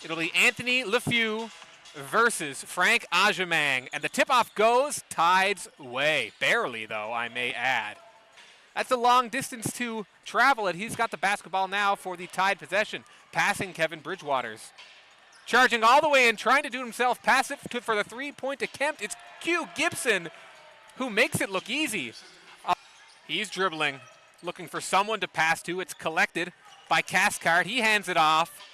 It'll be Anthony Lefew versus Frank Qyemah, and the tip-off goes Tide's way. Barely, though, I may add. That's a long distance to travel, and he's got the basketball now for the Tide possession, passing Kevin Bridgewaters. Charging all the way in, trying to do himself, pass it for the three-point attempt. It's Qyemah Gibson who makes it look easy. He's dribbling, looking for someone to pass to. It's collected by Cathcart. He hands it off.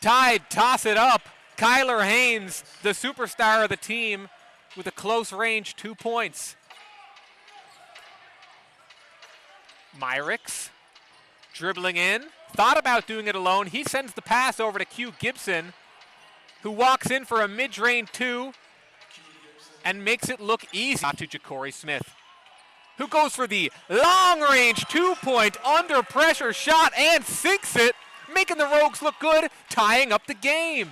Tide toss it up. Kyler Haynes, the superstar of the team, with a close range 2 points. Myrick's dribbling in. Thought about doing it alone. He sends the pass over to Qyemah Gibson, who walks in for a mid-range 2 and makes it look easy. To Ja'Cory Smith, who goes for the long-range 2-point under pressure shot and sinks it, making the Rogues look good, tying up the game.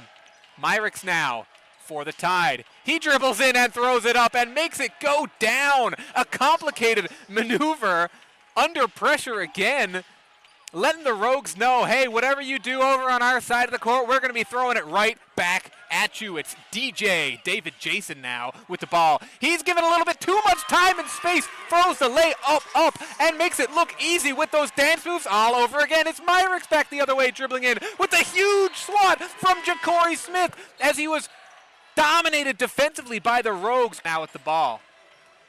Myrick's now for the Tide. He dribbles in and throws it up and makes it go down. A complicated maneuver under pressure again, letting the Rogues know, hey, whatever you do over on our side of the court, we're going to be throwing it right back at you. It's DJ David Jason now with the ball. He's given a little bit too much time and space, throws the lay up, and makes it look easy with those dance moves all over again. It's Myrick's back the other way, dribbling in with a huge swat from Ja'Cory Smith as he was dominated defensively by the Rogues. Now with the ball.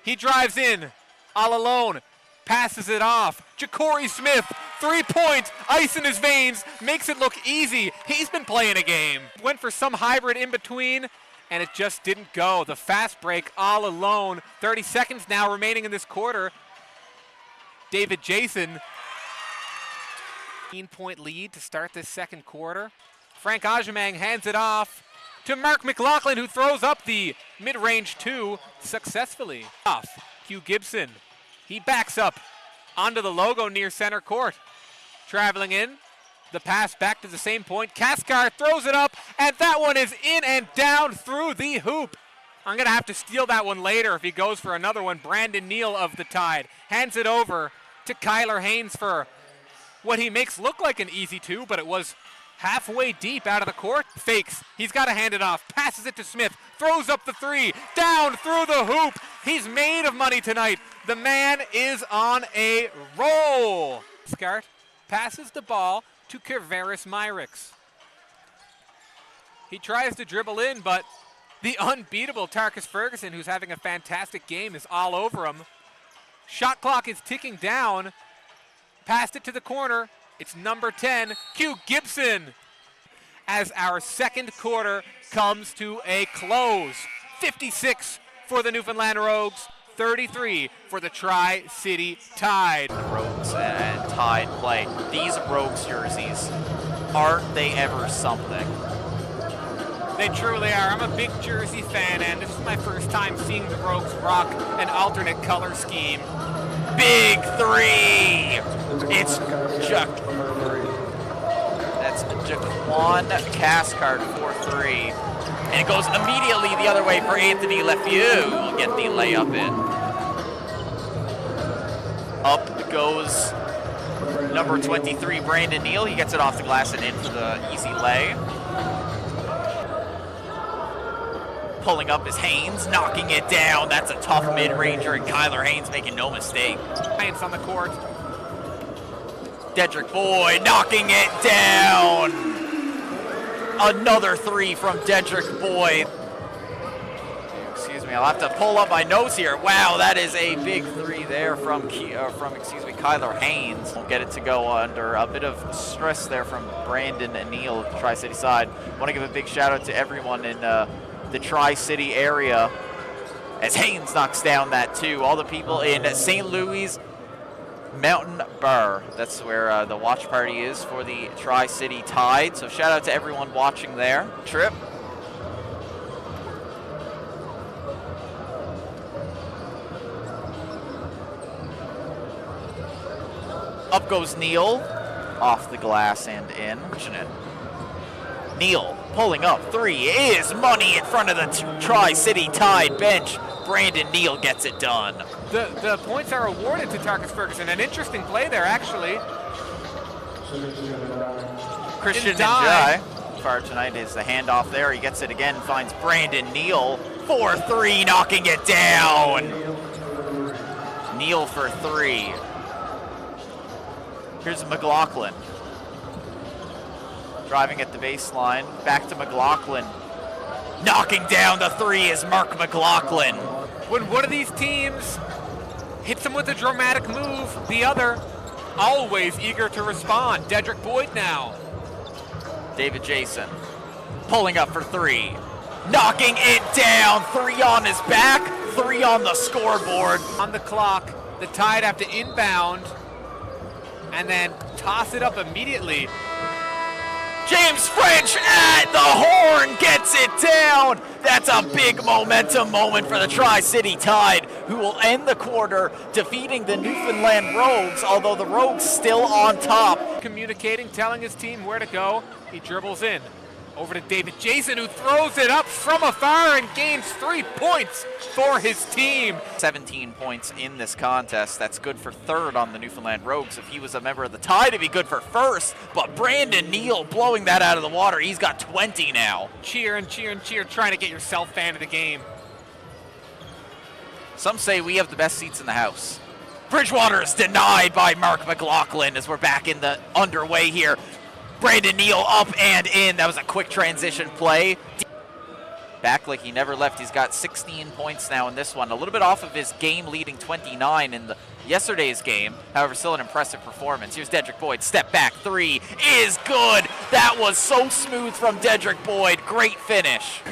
He drives in all alone, passes it off. Ja'Cory Smith, 3-point, ice in his veins, makes it look easy. He's been playing a game. Went for some hybrid in between, and it just didn't go. The fast break all alone. 30 seconds now remaining in this quarter. David Jason, 15-point lead to start this second quarter. Frank Qyemah hands it off to Mark McLaughlin, who throws up the mid-range 2 successfully. Off, Qyemah Gibson. He backs up onto the logo near center court. Traveling in, the pass back to the same point. Cathcart throws it up, and that one is in and down through the hoop. I'm going to have to steal that one later if he goes for another one. Brandon Neel of the Tide hands it over to Kyler Haynes for what he makes look like an easy 2, but it was halfway deep out of the court. Fakes. He's got to hand it off. Passes it to Smith. Throws up the 3. Down through the hoop. He's made of money tonight. The man is on a roll. Cathcart passes the ball to Kerveris Myrick's. He tries to dribble in, but the unbeatable Tarkus Ferguson, who's having a fantastic game, is all over him. Shot clock is ticking down. Passed it to the corner. It's number 10, Qyemah Gibson. As our second quarter comes to a close. 56 for the Newfoundland Rogues, 33 for the Tri-City Tide. Rogues and Tide play. These Rogues jerseys, aren't they ever something? They truly are. I'm a big jersey fan, and this is my first time seeing the Rogues rock an alternate color scheme. Big 3! It's That's Jaquan Cathcart for 3. And it goes immediately the other way for Anthony Lefew. Will get the layup in. Up goes number 23, Brandon Neel. He gets it off the glass and in for the easy lay. Pulling up is Haynes, knocking it down. That's a tough mid-ranger, and Kyler Haynes making no mistake. Haynes on the court. Dedrick Boyd knocking it down. Another 3 from Dedrick Boyd. Excuse me, I'll have to pull up my notes here. Wow, that is a big 3 there from Kyler Haynes. We'll get it to go under a bit of stress there from Brandon and Neel at the Tri-City side. Want to give a big shout out to everyone in the Tri-City area as Haynes knocks down that 2. All the people in St. Louis, Mountain Bar. That's where the watch party is for the Tri-City Tide. So shout out to everyone watching there. Trip. Up goes Neel. Off the glass and in. Neel pulling up 3 is money in front of the Tri-City Tide bench. Brandon Neel gets it done. the points are awarded to Tarkus Ferguson. An interesting play there, actually. Christian Njai. Far tonight is the handoff there. He gets it again, finds Brandon Neel. 4-3, knocking it down. Neel for 3. Here's McLaughlin. Driving at the baseline. Back to McLaughlin. Knocking down the 3 is Mark McLaughlin. When one of these teams hits him with a dramatic move, the other always eager to respond. Dedrick Boyd now. David Jason pulling up for 3. Knocking it down. 3 on his back, 3 on the scoreboard. On the clock, the Tide have to inbound and then toss it up immediately. James French at the horn gets it down. That's a big momentum moment for the Tri-City Tide, who will end the quarter defeating the Newfoundland Rogues, although the Rogues still on top. Communicating, telling his team where to go. He dribbles in. Over to David Jason, who throws it up from afar and gains 3 points for his team. 17 points in this contest. That's good for 3rd on the Newfoundland Rogues. If he was a member of the Tide, it'd be good for 1st. But Brandon Neel blowing that out of the water. He's got 20 now. Cheer and cheer and cheer, trying to get yourself fan of the game. Some say we have the best seats in the house. Bridgewater is denied by Mark McLaughlin as we're back in the underway here. Brandon Neel up and in. That was a quick transition play. Back like he never left. He's got 16 points now in this one. A little bit off of his game-leading 29 in yesterday's game. However, still an impressive performance. Here's Dedrick Boyd. Step back 3 is good. That was so smooth from Dedrick Boyd. Great finish.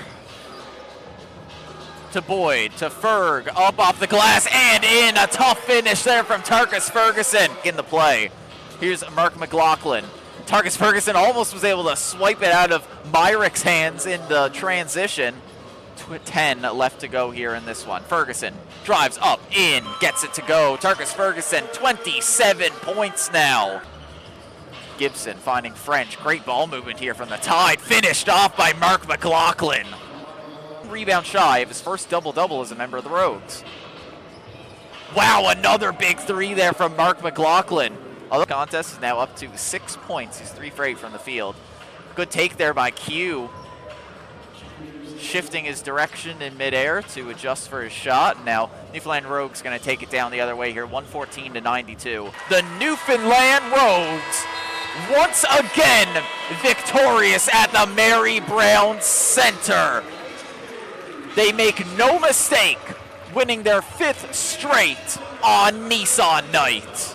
To Boyd, to Ferg, up off the glass and in. A tough finish there from Tarkus Ferguson in the play. Here's Mark McLaughlin. Tarkus Ferguson almost was able to swipe it out of Myrick's hands in the transition. 10 left to go here in this one. Ferguson drives up, in, gets it to go. Tarkus Ferguson, 27 points now. Gibson finding French. Great ball movement here from the Tide. Finished off by Mark McLaughlin. Rebound shy of his first double-double as a member of the Rogues. Wow, another big 3 there from Mark McLaughlin. The contest is now up to 6 points. He's 3 for 8 from the field. Good take there by Q. Shifting his direction in midair to adjust for his shot. Now, Newfoundland Rogues going to take it down the other way here, 114-92. The Newfoundland Rogues, once again, victorious at the Mary Brown Center. They make no mistake, winning their 5th straight on Nissan night.